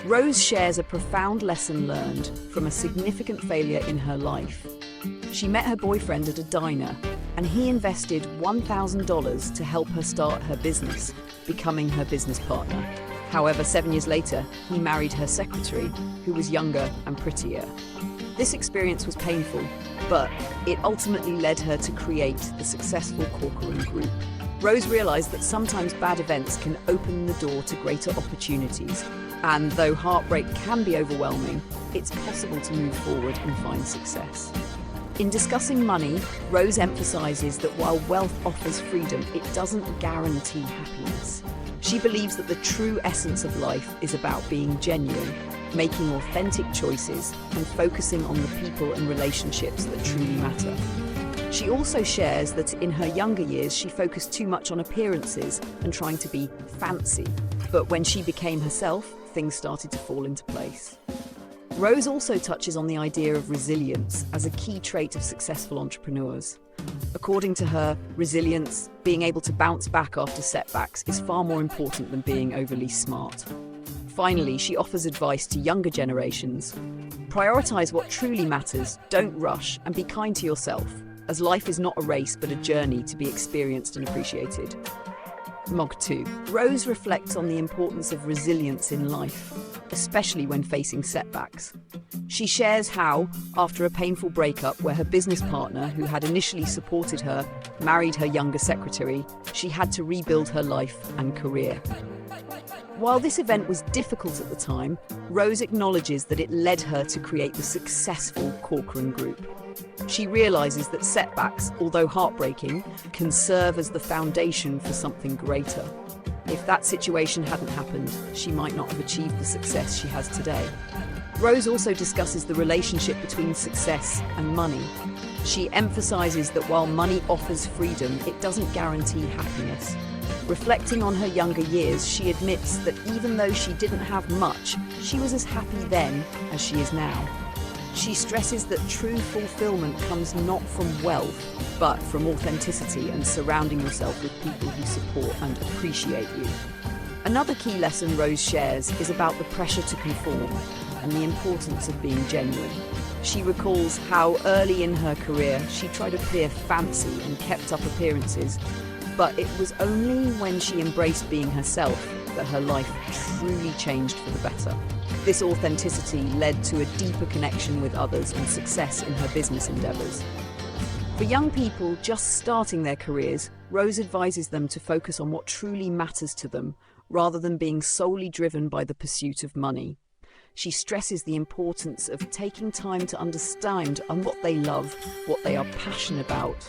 Rose shares a profound lesson learned from a significant failure in her life. She met her boyfriend at a diner, and he invested $1,000 to help her start her business, becoming her business partner. However, 7 years later, he married her secretary, who was younger and prettier. This experience was painful, but it ultimately led her to create the successful Corcoran Group. Rose realized that sometimes bad events can open the door to greater opportunities, and though heartbreak can be overwhelming, it's possible to move forward and find success. In discussing money, Rose emphasizes that while wealth offers freedom, it doesn't guarantee happiness. She believes that the true essence of life is about being genuine, making authentic choices, and focusing on the people and relationships that truly matter. She also shares that in her younger years, she focused too much on appearances and trying to be fancy. But when she became herself, things started to fall into place. Rose also touches on the idea of resilience as a key trait of successful entrepreneurs. According to her, resilience, being able to bounce back after setbacks, is far more important than being overly smart. Finally, she offers advice to younger generations. Prioritize what truly matters, don't rush, and be kind to yourself, as life is not a race but a journey to be experienced and appreciated. Mog 2. Rose reflects on the importance of resilience in life, especially when facing setbacks. She shares how, after a painful breakup where her business partner, who had initially supported her, married her younger secretary, she had to rebuild her life and career. While this event was difficult at the time, Rose acknowledges that it led her to create the successful Corcoran Group. She realizes that setbacks, although heartbreaking, can serve as the foundation for something greater. If that situation hadn't happened, she might not have achieved the success she has today. Rose also discusses the relationship between success and money. She emphasizes that while money offers freedom, it doesn't guarantee happiness. Reflecting on her younger years, she admits that even though she didn't have much, she was as happy then as she is now. She stresses that true fulfillment comes not from wealth, but from authenticity and surrounding yourself with people who support and appreciate you. Another key lesson Rose shares is about the pressure to conform and the importance of being genuine. She recalls how early in her career she tried to appear fancy and kept up appearances, but it was only when she embraced being herself that her life truly changed for the better. This authenticity led to a deeper connection with others and success in her business endeavors. For young people just starting their careers, Rose advises them to focus on what truly matters to them, rather than being solely driven by the pursuit of money. She stresses the importance of taking time to understand what they love, what they are passionate about,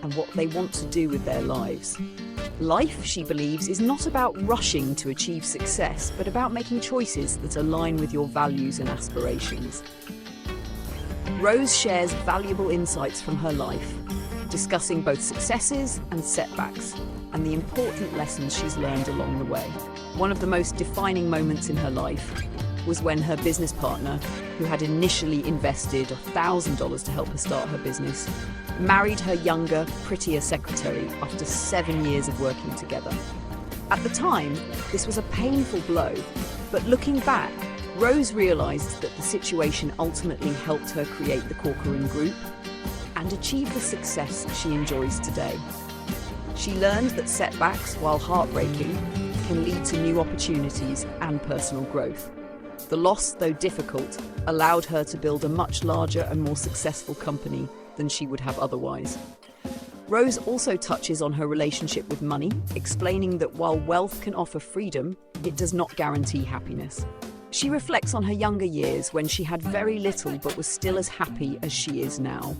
and what they want to do with their lives. Life, she believes, is not about rushing to achieve success, but about making choices that align with your values and aspirations. Rose shares valuable insights from her life, discussing both successes and setbacks, and the important lessons she's learned along the way. One of the most defining moments in her life was when her business partner, who had initially invested $1,000 to help her start her business, married her younger, prettier secretary after 7 years of working together. At the time, this was a painful blow, but looking back, Rose realized that the situation ultimately helped her create the Corcoran Group and achieve the success she enjoys today. She learned that setbacks, while heartbreaking, can lead to new opportunities and personal growth. The loss, though difficult, allowed her to build a much larger and more successful company than she would have otherwise. Rose also touches on her relationship with money, explaining that while wealth can offer freedom, it does not guarantee happiness. She reflects on her younger years when she had very little but was still as happy as she is now.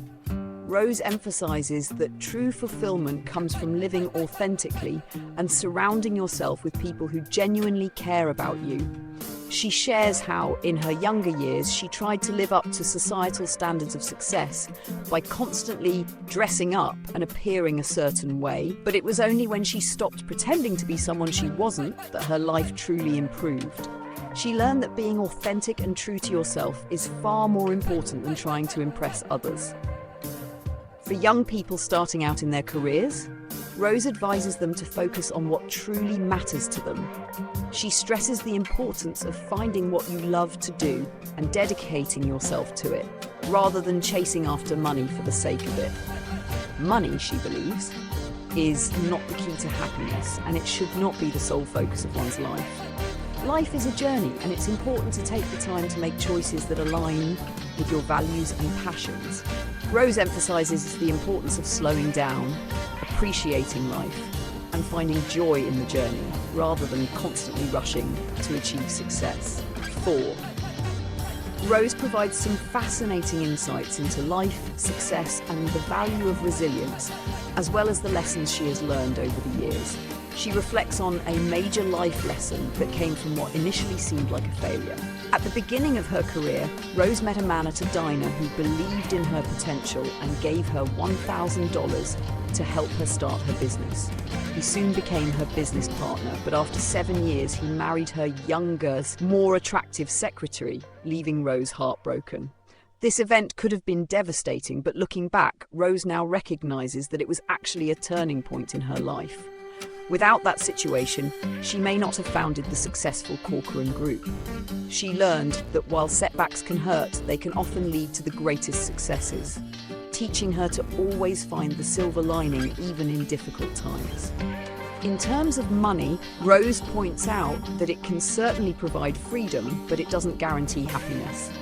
Rose emphasizes that true fulfillment comes from living authentically and surrounding yourself with people who genuinely care about you. She shares how, in her younger years, she tried to live up to societal standards of success by constantly dressing up and appearing a certain way, but it was only when she stopped pretending to be someone she wasn't that her life truly improved. She learned that being authentic and true to yourself is far more important than trying to impress others. For young people starting out in their careers, Rose advises them to focus on what truly matters to them. She stresses the importance of finding what you love to do and dedicating yourself to it, rather than chasing after money for the sake of it. Money, she believes, is not the key to happiness, and it should not be the sole focus of one's life. Life is a journey, and it's important to take the time to make choices that align with your values and passions. Rose emphasizes the importance of slowing down, appreciating life, and finding joy in the journey, rather than constantly rushing to achieve success. 4. Rose provides some fascinating insights into life, success, and the value of resilience, as well as the lessons she has learned over the years. She reflects on a major life lesson that came from what initially seemed like a failure. At the beginning of her career, Rose met a man at a diner who believed in her potential and gave her $1,000 to help her start her business. He soon became her business partner, but after 7 years, he married her younger, more attractive secretary, leaving Rose heartbroken. This event could have been devastating, but looking back, Rose now recognizes that it was actually a turning point in her life. Without that situation, she may not have founded the successful Corcoran Group. She learned that while setbacks can hurt, they can often lead to the greatest successes, teaching her to always find the silver lining even in difficult times. In terms of money, Rose points out that it can certainly provide freedom, but it doesn't guarantee happiness.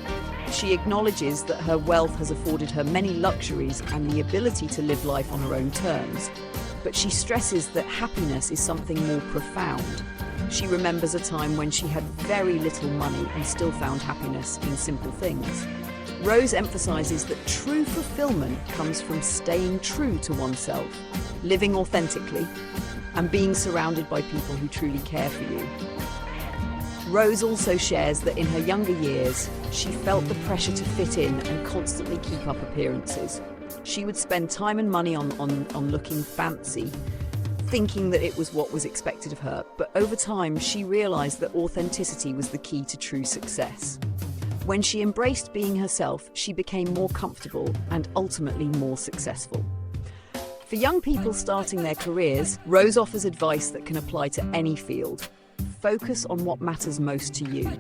She acknowledges that her wealth has afforded her many luxuries and the ability to live life on her own terms, but she stresses that happiness is something more profound. She remembers a time when she had very little money and still found happiness in simple things. Rose emphasizes that true fulfillment comes from staying true to oneself, living authentically, and being surrounded by people who truly care for you. Rose also shares that in her younger years, she felt the pressure to fit in and constantly keep up appearances. She would spend time and money on looking fancy, thinking that it was what was expected of her. But over time, she realized that authenticity was the key to true success. When she embraced being herself, she became more comfortable and ultimately more successful. For young people starting their careers, Rose offers advice that can apply to any field. Focus on what matters most to you.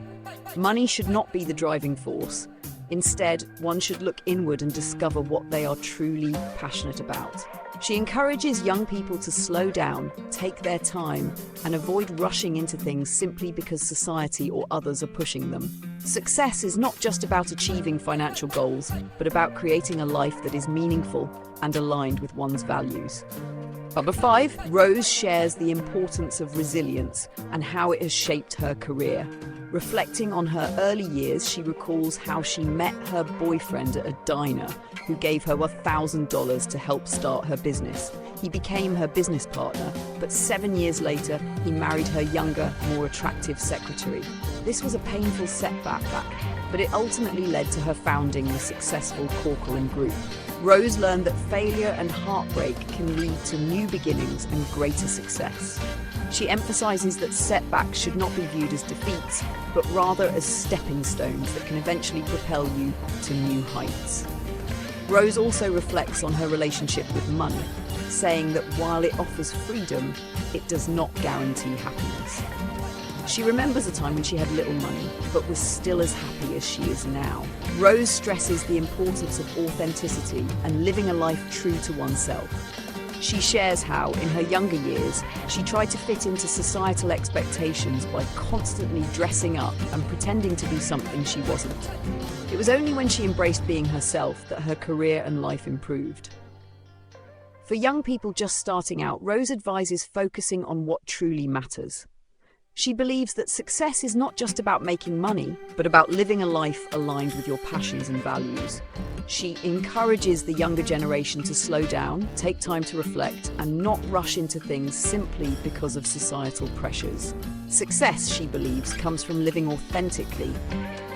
Money should not be the driving force. Instead, one should look inward and discover what they are truly passionate about. She encourages young people to slow down, take their time, and avoid rushing into things simply because society or others are pushing them. Success is not just about achieving financial goals, but about creating a life that is meaningful and aligned with one's values. Number 5, Rose shares the importance of resilience and how it has shaped her career. Reflecting on her early years, she recalls how she met her boyfriend at a diner who gave her $1,000 to help start her business. He became her business partner, but 7 years later, he married her younger, more attractive secretary. This was a painful setback, but it ultimately led to her founding the successful Corcoran Group. Rose learned that failure and heartbreak can lead to new beginnings and greater success. She emphasizes that setbacks should not be viewed as defeats, but rather as stepping stones that can eventually propel you to new heights. Rose also reflects on her relationship with money, saying that while it offers freedom, it does not guarantee happiness. She remembers a time when she had little money, but was still as happy as she is now. Rose stresses the importance of authenticity and living a life true to oneself. She shares how, in her younger years, she tried to fit into societal expectations by constantly dressing up and pretending to be something she wasn't. It was only when she embraced being herself that her career and life improved. For young people just starting out, Rose advises focusing on what truly matters. She believes that success is not just about making money, but about living a life aligned with your passions and values. She encourages the younger generation to slow down, take time to reflect, and not rush into things simply because of societal pressures. Success, she believes, comes from living authentically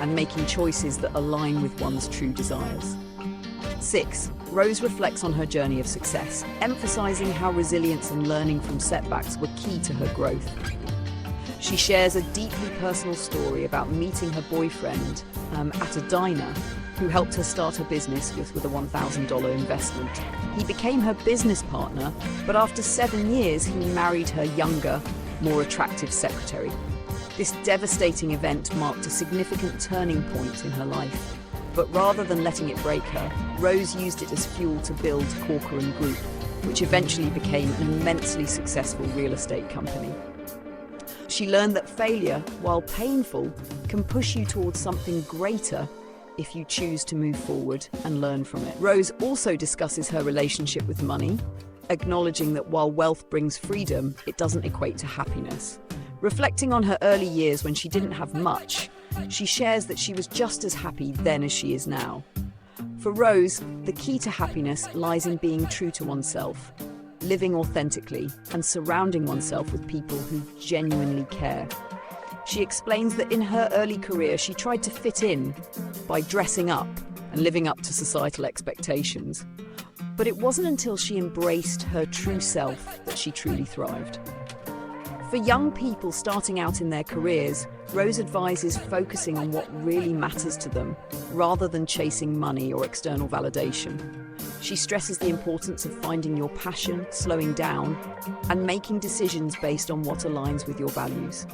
and making choices that align with one's true desires. 6. Rose reflects on her journey of success, emphasizing how resilience and learning from setbacks were key to her growth. She shares a deeply personal story about meeting her boyfriend at a diner who helped her start her business with a $1,000 investment. He became her business partner, but after 7 years, he married her younger, more attractive secretary. This devastating event marked a significant turning point in her life. But rather than letting it break her, Rose used it as fuel to build Corcoran Group, which eventually became an immensely successful real estate company. She learned that failure, while painful, can push you towards something greater if you choose to move forward and learn from it. Rose also discusses her relationship with money, acknowledging that while wealth brings freedom, it doesn't equate to happiness. Reflecting on her early years when she didn't have much, she shares that she was just as happy then as she is now. For Rose, the key to happiness lies in being true to oneself, living authentically, and surrounding oneself with people who genuinely care. She explains that in her early career, she tried to fit in by dressing up and living up to societal expectations. But it wasn't until she embraced her true self that she truly thrived. For young people starting out in their careers, Rose advises focusing on what really matters to them, rather than chasing money or external validation. She stresses the importance of finding your passion, slowing down, and making decisions based on what aligns with your values.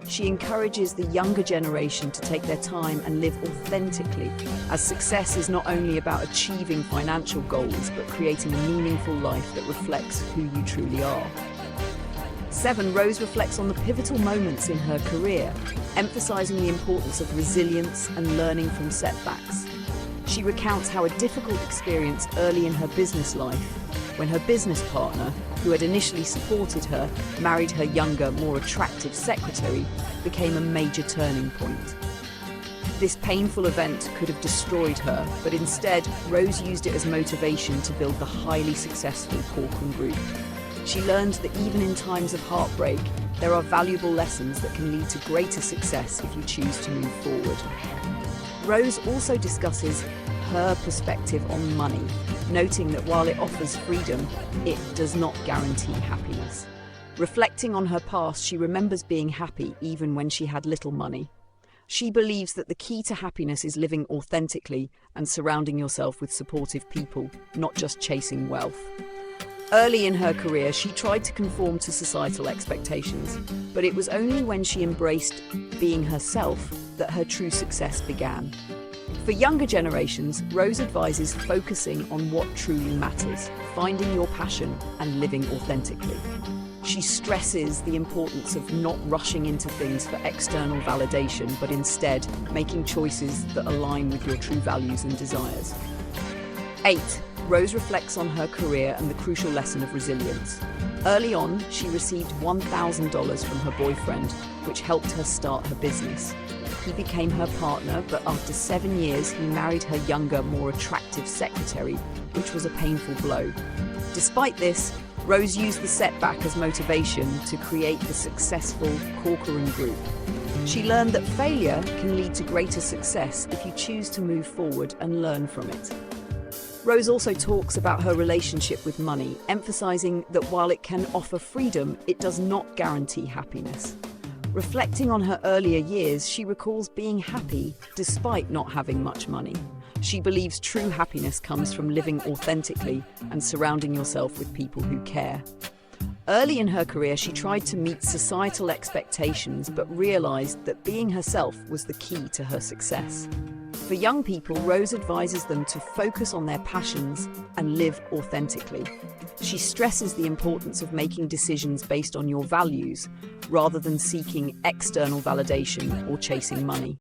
She encourages the younger generation to take their time and live authentically, as success is not only about achieving financial goals, but creating a meaningful life that reflects who you truly are. 7. Rose reflects on the pivotal moments in her career, emphasizing the importance of resilience and learning from setbacks. She recounts how a difficult experience early in her business life, when her business partner, who had initially supported her, married her younger, more attractive secretary, became a major turning point. This painful event could have destroyed her, but instead, Rose used it as motivation to build the highly successful Corcoran Group. She learned that even in times of heartbreak, there are valuable lessons that can lead to greater success if you choose to move forward. Rose also discusses her perspective on money, noting that while it offers freedom, it does not guarantee happiness. Reflecting on her past, she remembers being happy even when she had little money. She believes that the key to happiness is living authentically and surrounding yourself with supportive people, not just chasing wealth. Early in her career, she tried to conform to societal expectations, but it was only when she embraced being herself that her true success began. For younger generations, Rose advises focusing on what truly matters, finding your passion and living authentically. She stresses the importance of not rushing into things for external validation, but instead making choices that align with your true values and desires. 8. Rose reflects on her career and the crucial lesson of resilience. Early on, she received $1,000 from her boyfriend, which helped her start her business. He became her partner, but after 7 years, he married her younger, more attractive secretary, which was a painful blow. Despite this, Rose used the setback as motivation to create the successful Corcoran Group. She learned that failure can lead to greater success if you choose to move forward and learn from it. Rose also talks about her relationship with money, emphasizing that while it can offer freedom, it does not guarantee happiness. Reflecting on her earlier years, she recalls being happy despite not having much money. She believes true happiness comes from living authentically and surrounding yourself with people who care. Early in her career, she tried to meet societal expectations, but realized that being herself was the key to her success. For young people, Rose advises them to focus on their passions and live authentically. She stresses the importance of making decisions based on your values, rather than seeking external validation or chasing money.